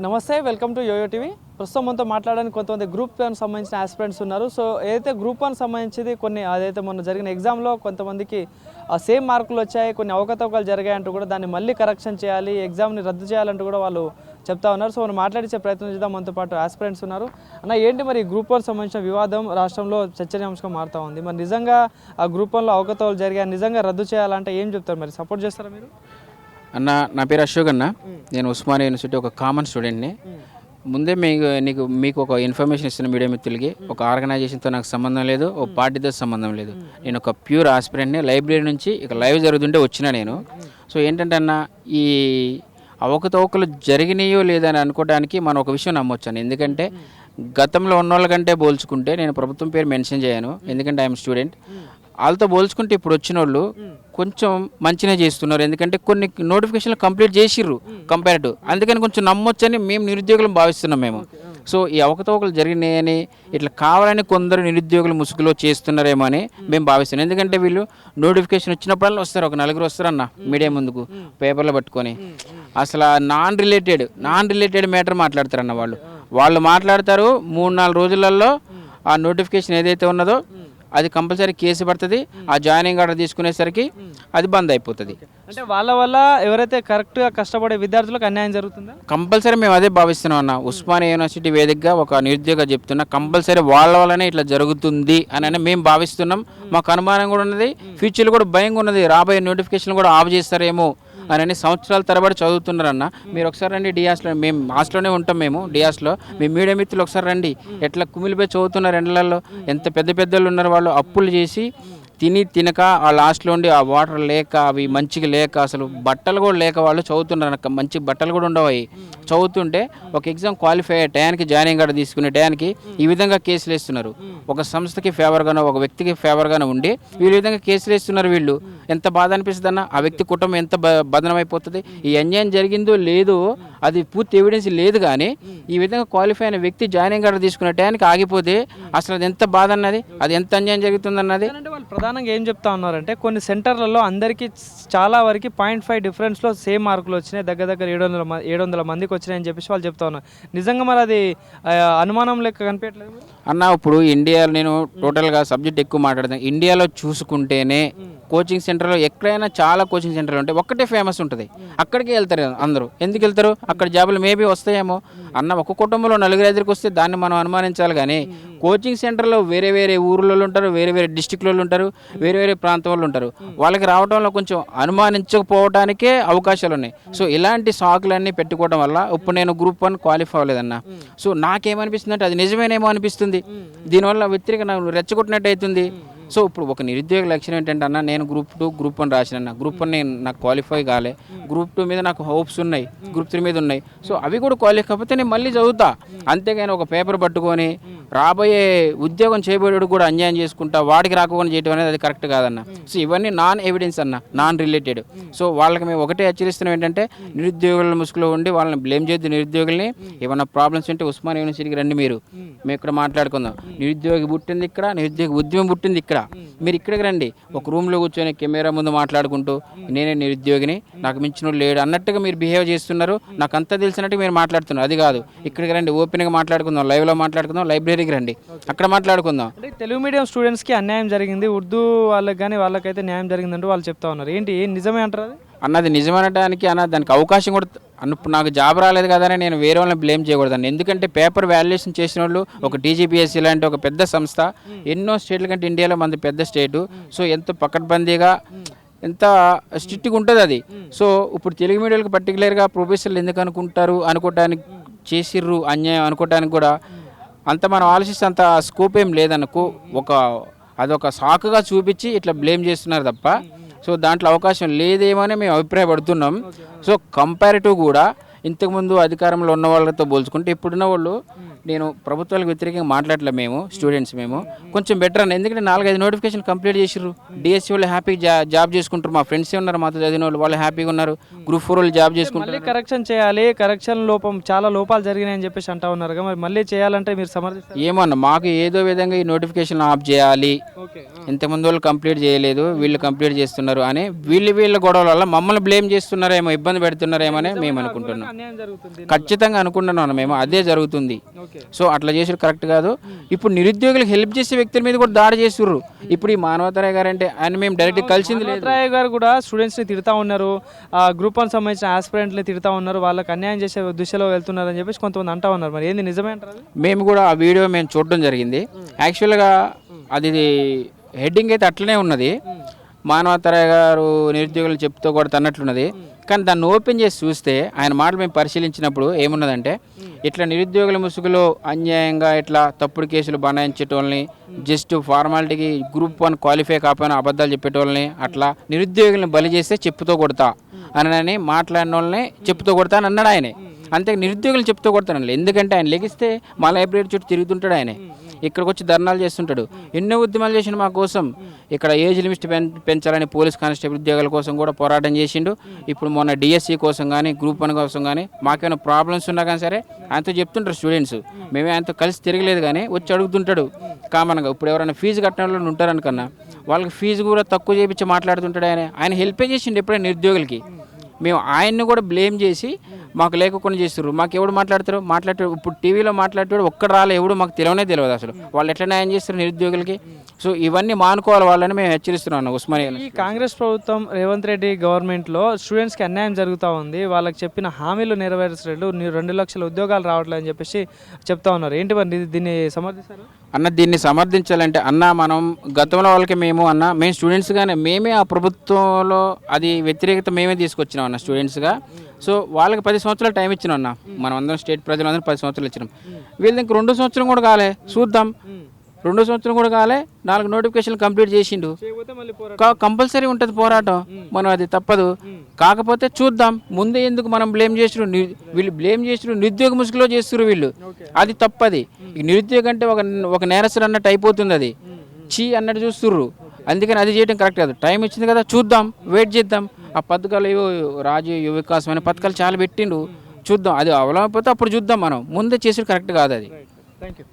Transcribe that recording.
నమస్తే, welcome to yo-yo TV. ప్రస్తుతం మనతో మాట్లాడడానికి కొంతమంది గ్రూప్ 1 సంబంధించిన ఆస్పిరెంట్స్ ఉన్నారు. సో ఏదైతే గ్రూప్ 1 సంబంధించింది కొన్ని అదైతే మొన్న జరిగిన ఎగ్జామ్లో కొంతమందికి సేమ్ మార్కులు వచ్చాయి, కొన్ని అవకతవకలు జరిగాయంటూ కూడా దాన్ని మళ్ళీ కరెక్షన్ చేయాలి, ఎగ్జామ్ని రద్దు చేయాలంటూ కూడా వాళ్ళు చెప్తా ఉన్నారు. సో మనం మాట్లాడించే ప్రయత్నం చేద్దాం. మనతో పాటు ఆస్పిరెంట్స్ ఉన్నారు. అన్న, ఏంటి మరి గ్రూప్ 1 సంబంధించిన వివాదం రాష్ట్రంలో చర్చనీయాంశంగా మారుతూ ఉంది. మరి నిజంగా ఆ గ్రూప్ 1లో అవకతవకలు జరిగాయి, నిజంగా రద్దు చేయాలంటే ఏం చెప్తారు? మరి సపోర్ట్ చేస్తారా మీరు? అన్న, నా పేరు అశోక్ అన్న. నేను ఉస్మానియా యూనివర్సిటీ ఒక కామన్ స్టూడెంట్ని. ముందే మీకు ఒక ఇన్ఫర్మేషన్ ఇస్తున్న మీడియా మిత్రులకి, ఒక ఆర్గనైజేషన్తో నాకు సంబంధం లేదు, ఒక పార్టీతో సంబంధం లేదు. నేను ఒక ప్యూర్ ఆస్పిరెంట్ని. లైబ్రరీ నుంచి ఇక లైవ్ జరుగుతుంటే వచ్చిన నేను. సో ఏంటంటే అన్న, ఈ అవకతవకలు జరిగినాయో లేదని అనుకోవడానికి మనం ఒక విషయం నమ్మొచ్చాను. ఎందుకంటే గతంలో ఉన్న వాళ్ళ కంటే పోల్చుకుంటే, నేను ప్రభుత్వం పేరు మెన్షన్ చేయను ఎందుకంటే ఐఎమ్ స్టూడెంట్, వాళ్ళతో పోల్చుకుంటే ఇప్పుడు వచ్చిన వాళ్ళు కొంచెం మంచిగా చేస్తున్నారు. ఎందుకంటే కొన్ని నోటిఫికేషన్లు కంప్లీట్ చేసిర్రు కంపేర్. అందుకని కొంచెం నమ్మొచ్చని మేము నిరుద్యోగులు భావిస్తున్నాం మేము. సో ఈ అవకతవకలు జరిగినాయని, ఇట్లా కావాలని కొందరు నిరుద్యోగులు ముసుగులో చేస్తున్నారేమో అని మేము భావిస్తున్నాం. ఎందుకంటే వీళ్ళు నోటిఫికేషన్ వచ్చినప్పుడల్లా వస్తారు, ఒక నలుగురు వస్తారన్న మీడియా ముందుకు పేపర్లో పట్టుకొని. అసలు నాన్ రిలేటెడ్ మ్యాటర్ మాట్లాడతారన్న వాళ్ళు మాట్లాడతారు. 3-4 రోజులలో ఆ నోటిఫికేషన్ ఏదైతే ఉన్నదో అది కంపల్సరీ కేసు పడుతుంది. ఆ జాయినింగ్ ఆర్డర్ తీసుకునేసరికి అది బంద్ అయిపోతుంది. అంటే వాళ్ళ వల్ల ఎవరైతే కరెక్ట్గా కష్టపడే విద్యార్థులకు అన్యాయం జరుగుతుందా? కంపల్సరీ మేము అదే భావిస్తున్నాం అన్న. ఉస్మానియా యూనివర్సిటీ వేదికగా ఒక నిరుద్యోగ చెప్తున్నా, కంపల్సరీ వాళ్ళ వల్లనే ఇట్లా జరుగుతుంది అని మేము భావిస్తున్నాం. మాకు అనుమానం కూడా ఉన్నది, ఫ్యూచర్లో కూడా భయంగా ఉన్నది, రాబోయే నోటిఫికేషన్ కూడా ఆఫ్ చేస్తారేమో అని. సంవత్సరాల తరబడి చదువుతున్నారన్న. మీరు ఒకసారి రండి డియాస్లో, మేము హాస్టల్లోనే ఉంటాం, మేము డియాస్లో. మీ మీడియా మిత్రులు ఒకసారి రండి, ఎట్లా కుమిలిపోయి చదువుతున్నారు ఎండలలో. ఎంత పెద్ద పెద్దలు ఉన్నారు వాళ్ళు, అప్పులు చేసి తినక ఆ లాస్ట్లో ఉండి ఆ వాటర్ లేక, అవి మంచిగా లేక, అసలు బట్టలు కూడా లేక వాళ్ళు చదువుతున్నారు. మంచి బట్టలు కూడా ఉండవు. చదువుతుంటే ఒక ఎగ్జామ్ క్వాలిఫై అయ్యే టయానికి, జాయినింగ్ కార్డు తీసుకునే టయానికి ఈ విధంగా కేసులు వేస్తున్నారు. ఒక సంస్థకి ఫేవర్గానో, ఒక వ్యక్తికి ఫేవర్గానో ఉండి వీళ్ళు ఈ విధంగా కేసులు వేస్తున్నారు. వీళ్ళు ఎంత బాధ అనిపిస్తుంది అన్న. ఆ వ్యక్తి కుటుంబం ఎంత బదనమైపోతుంది. ఈ అన్యాయం జరిగిందో లేదో అది పూర్తి ఎవిడెన్స్ లేదు, కానీ ఈ విధంగా క్వాలిఫై అయిన వ్యక్తి జాయినింగ్ కార్డు తీసుకునే టయానికి ఆగిపోతే అసలు అది ఎంత బాధ అన్నది, అది ఎంత అన్యాయం జరుగుతుందన్నది. ప్రధానంగా ఏం చెప్తా ఉన్నారంటే, కొన్ని సెంటర్లలో అందరికీ చాలా వరకు 0.5 డిఫరెన్స్లో సేమ్ మార్కులు వచ్చినాయి, దగ్గర 700 మందికి వచ్చినాయని చెప్పేసి వాళ్ళు చెప్తా ఉన్నారు. నిజంగా మరి అది అనుమానం లెక్క కనిపించట్లేదు అన్న. ఇప్పుడు ఇండియాలో నేను టోటల్గా సబ్జెక్ట్ ఎక్కువ మాట్లాడతాను. ఇండియాలో చూసుకుంటేనే కోచింగ్ సెంటర్లో ఎక్కడైనా చాలా కోచింగ్ సెంటర్లు ఉంటాయి, ఒక్కటే ఫేమస్ ఉంటుంది, అక్కడికి వెళ్తారు అందరూ. ఎందుకు వెళ్తారు? అక్కడ జాబులు మేబీ వస్తాయేమో అన్న. ఒక కుటుంబంలో 4-5 వస్తే దాన్ని మనం అనుమానించాలి, కానీ కోచింగ్ సెంటర్లో వేరే వేరే ఊర్లలో ఉంటారు, వేరే వేరే డిస్టిక్లలో ఉంటారు, వేరే వేరే ప్రాంతం వాళ్ళు ఉంటారు. వాళ్ళకి రావడంలో కొంచెం అనుమానించకపోవడానికే అవకాశాలు ఉన్నాయి. సో ఇలాంటి సాకులన్నీ పెట్టుకోవడం వల్ల ఇప్పుడు నేను గ్రూప్ 1 క్వాలిఫై అవ్వలేదన్న. సో నాకేమనిపిస్తుంది అంటే అది నిజమేనేమో అనిపిస్తుంది. దీనివల్ల వ్యతిరేక నాకు రెచ్చగొట్టినట్టు అవుతుంది. సో ఇప్పుడు ఒక నిరుద్యోగ లక్ష్యం ఏంటంటే అన్న, నేను గ్రూప్ 2, గ్రూప్ 1 రాసిన. గ్రూప్ 1 నాకు క్వాలిఫై కాలే, గ్రూప్ 2 మీద నాకు హోప్స్ ఉన్నాయి, గ్రూప్ 3 మీద ఉన్నాయి. సో అవి కూడా క్వాలిఫై కాకపోతే నేను మళ్ళీ చదువుతా. అంతేగాని ఒక పేపర్ పట్టుకొని రాబోయే ఉద్యోగం చేయబోయేడు కూడా అన్యాయం చేసుకుంటా, వాడికి రాకపోవడం చేయడం అనేది అది కరెక్ట్ కాదన్న. సో ఇవన్నీ నాన్ ఎవిడెన్స్ అన్న, నాన్ రిలేటెడ్. సో వాళ్ళకి మేము ఒకటే హెచ్చరిస్తున్నాం ఏంటంటే, నిరుద్యోగుల ముసుగులో ఉండి వాళ్ళని బ్లేమ్ చేయొద్దు. నిరుద్యోగుల్ని ఏమైనా ప్రాబ్లమ్స్ ఉంటే ఉస్మానియా యూనివర్సిటీకి రండి, మేము ఇక్కడ మాట్లాడుకుందాం. నిరుద్యోగి పుట్టింది ఇక్కడ, నిరుద్యోగ ఉద్యమం పుట్టింది ఇక్కడ. మీరు ఇక్కడికి రండి, ఒక రూమ్లో కూర్చొని కెమెరా ముందు మాట్లాడుకుంటూ నేనే నిరుద్యోగిని, నాకు మించిన లేడు అన్నట్టుగా మీరు బిహేవ్ చేస్తున్నారు. నాకు అంతా తెలిసినట్టు మీరు మాట్లాడుతున్నారు. అది కాదు, ఇక్కడికి రండి, ఓపెన్గా మాట్లాడుకుందాం, లైవ్లో మాట్లాడుకుందాం, లైబ్రరీకి రండి, అక్కడ మాట్లాడుకుందాం. అంటే తెలుగు మీడియం స్టూడెంట్స్కి అన్యాయం జరిగింది, ఉర్దూ వాళ్ళకి కానీ వాళ్ళకైతే న్యాయం జరిగిందంటూ వాళ్ళు చెప్తా ఉన్నారు. ఏంటి నిజమే అంటారు? అన్నది నిజమనడానికి అన్న, దానికి అవకాశం కూడా ఇప్పుడు నాకు జాబ్ రాలేదు కదా అని నేను వేరే వాళ్ళని బ్లేమ్ చేయకూడదండి. ఎందుకంటే పేపర్ వాల్యుయేషన్ చేసిన వాళ్ళు ఒక టీజీపీఎస్సీ లాంటి ఒక పెద్ద సంస్థ, ఎన్నో స్టేట్ల కంటే ఇండియాలో మనది పెద్ద స్టేటు. సో ఎంత పకడ్బందీగా, ఎంత స్ట్రిక్ట్గా ఉంటుంది అది. సో ఇప్పుడు తెలుగు మీడియాలకు పర్టికులర్గా ప్రొఫెసర్లు ఎందుకు అనుకోవడానికి చేసిర్రు అన్యాయం అనుకోవడానికి కూడా అంత మనం ఆలోచిస్తే అంత స్కోప్ ఏం లేదనుకో. అదొక సాకుగా చూపించి ఇట్లా బ్లేమ్ చేస్తున్నారు తప్ప, సో దాంట్లో అవకాశం లేదేమో అని మేము అభిప్రాయపడుతున్నాం. సో కంపారిటివ్ కూడా ఇంతకుముందు అధికారంలో ఉన్న వాళ్ళతో పోల్చుకుంటే ఇప్పుడున్న వాళ్ళు నేను ప్రభుత్వాలకు వ్యతిరేకంగా మాట్లాడలే, మేము స్టూడెంట్స్ మేము కొంచెం బెటర్ అని. ఎందుకంటే 4-5 నోటిఫికేషన్ కంప్లీట్ చేసిర్రు. డిఎస్సి వాళ్ళు హ్యాపీగా జాబ్ చేసుకుంటారు. మా ఫ్రెండ్సే ఉన్నారు మాతో చదివిన వాళ్ళు హ్యాపీగా ఉన్నారు. గ్రూప్ 4 వాళ్ళు జాబ్ చేసుకుంటారు. మళ్ళీ కరెక్షన్ చేయాలి, కరెక్షన్ చాలా లోపాలు జరిగినాయని చెప్పేసి అంటా ఉన్నారు. మరి మళ్ళీ చేయాలంటే మీరు సమర్థిస్తారు? ఏమన్నా మాకు ఏదో విధంగా ఈ నోటిఫికేషన్ ఆఫ్ చేయాలి, ఇంతకుముందు వాళ్ళు కంప్లీట్ చేయలేదు వీళ్ళు కంప్లీట్ చేస్తున్నారు అని వీళ్ళ గొడవల వల్ల మమ్మల్ని బ్లేమ్ చేస్తున్నారేమో, ఇబ్బంది పెడుతున్నారేమో అని మేము అనుకుంటున్నాం. ఖచ్చితంగా అనుకుంటున్నాం మేము, అదే జరుగుతుంది. సో అట్లా చేసి కరెక్ట్ కాదు. ఇప్పుడు నిరుద్యోగులకు హెల్ప్ చేసే వ్యక్తుల మీద కూడా దాడి చేస్తుర్రు. ఇప్పుడు ఈ మానవతరాయ్ గారు అంటే ఆయన మేము డైరెక్ట్ కలిసింది లేదు. మానవతరాయ్ గారు కూడా స్టూడెంట్స్ని తిడతా ఉన్నారు, గ్రూప్ 1 సంబంధించిన ఆస్పిరెంట్ని తిడతా ఉన్నారు, వాళ్ళకి అన్యాయం చేసే దిశలో వెళ్తున్నారు అని చెప్పేసి కొంతమంది అంటా ఉన్నారు. మరి ఏంది నిజమే అంటారు? మేము కూడా ఆ వీడియో మేము చూడడం జరిగింది. యాక్చువల్గా అది హెడ్డింగ్ అయితే అట్లనే ఉన్నది, మానవతరాయ్ గారు నిరుద్యోగులు చెప్తూ కూడా అన్నట్లున్నది. కానీ దాన్ని ఓపెన్ చేసి చూస్తే ఆయన మాటలు మేము పరిశీలించినప్పుడు ఏమున్నదంటే, ఇట్లా నిరుద్యోగుల ముసుగులో అన్యాయంగా ఇట్లా తప్పుడు కేసులు బనాయించేటోళ్ళని, జస్ట్ ఫార్మాలిటీకి గ్రూప్ 1 క్వాలిఫై కాకపోయినా అబద్ధాలు చెప్పేటోళ్ళని, అట్లా నిరుద్యోగులను బలి చేస్తే చెప్పుతో కొడతా అని మాట్లాడిన వాళ్ళని చెప్పుతో కొడతా అని అన్నాడు ఆయనే. అంతే నిరుద్యోగులు చెప్తూ కొడతాను. ఎందుకంటే ఆయన లెగిస్తే మా లైబ్రరీ చుట్టూ తిరుగుతుంటాడు, ఆయన ఇక్కడికి వచ్చి ధర్నాలు చేస్తుంటాడు. ఎన్నో ఉద్యమాలు చేసిన మా కోసం. ఇక్కడ ఏజ్ లిమిట్ పెంచాలని పోలీస్ కానిస్టేబుల్ ఉద్యోగాల కోసం కూడా పోరాటం చేసిండు. ఇప్పుడు మొన్న డిఎస్సి కోసం కానీ గ్రూప్ 1 కోసం కానీ మాకేమైనా ప్రాబ్లమ్స్ ఉన్నా కానీ సరే ఆయనతో చెప్తుంటారు స్టూడెంట్స్. మేమే ఆయనతో కలిసి తిరగలేదు కానీ వచ్చి అడుగుతుంటాడు కామన్గా. ఇప్పుడు ఎవరైనా ఫీజు కట్టిన వాళ్ళు ఉంటారనుకన్నా వాళ్ళకి ఫీజు కూడా తక్కువ చేయించి మాట్లాడుతుంటాడు. ఆయన హెల్పే చేసిండు ఎప్పుడైనా నిరుద్యోగులకి. మేము ఆయన్ని కూడా బ్లేమ్ చేసి మాకు లేకుండా చేస్తారు. మాకు ఎవడు మాట్లాడతారు? ఇప్పుడు టీవీలో మాట్లాడేవాడు ఒక్కడ రాలే, ఎవడు మాకు తెలియదు అసలు. వాళ్ళు ఎట్లా న్యాయం చేస్తారు నిరుద్యోగులకి? సో ఇవన్నీ మానుకోవాలి వాళ్ళని మేము హెచ్చరిస్తున్నాను. ఉస్మానియా ఈ కాంగ్రెస్ ప్రభుత్వం రేవంత్ రెడ్డి గవర్నమెంట్లో స్టూడెంట్స్కి అన్యాయం జరుగుతూ ఉంది, వాళ్ళకి చెప్పిన హామీలు నెరవేర్చలేదు, 2 లక్షల ఉద్యోగాలు రావట్లేదు అని చెప్పేసి చెప్తా ఉన్నారు. ఏంటి మరి దీన్ని సమర్థిస్తారు? అన్న దీన్ని సమర్థించాలంటే అన్న మనం గతంలో వాళ్ళకి మేము స్టూడెంట్స్గానే మేమే ఆ ప్రభుత్వంలో అది వ్యతిరేకత మేమే తీసుకొచ్చినాం అన్న స్టూడెంట్స్గా. సో వాళ్ళకి 10 సంవత్సరాలు టైం ఇచ్చినాం అన్న. మనం అందరం స్టేట్ ప్రజలందరూ 10 సంవత్సరాలు ఇచ్చినాం. వీళ్ళకి ఇంక 2 సంవత్సరం కూడా కాలే, చూద్దాం. 2 సంవత్సరం కూడా కాలే, 4 నోటిఫికేషన్లు కంప్లీట్ చేసిండు. కంపల్సరీ ఉంటుంది పోరాటం, మనం అది తప్పదు. కాకపోతే చూద్దాం. ముందే ఎందుకు మనం బ్లేమ్ చేస్తున్నారు? వీళ్ళు బ్లేమ్ చేస్తున్నారు నిరుద్యోగ ముసుగులో చేస్తున్నారు వీళ్ళు. అది తప్పది. ఈ నిరుద్యోగం అంటే ఒక నేరస్తుడు అన్నట్టు అయిపోతుంది, అది చీ అన్నట్టు చూస్తుర్రు. అందుకని అది చేయడం కరెక్ట్ కాదు. టైం ఇచ్చింది కదా, చూద్దాం, వెయిట్ చేద్దాం. ఆ పథకాలు రాజీవ్ యువ వికాసం అనే పథకాలు చాలా పెట్టిండు, చూద్దాం. అది అవలంబిపోతే అప్పుడు చూద్దాం. మనం ముందే చేసేది కరెక్ట్ కాదు అది. Thank you.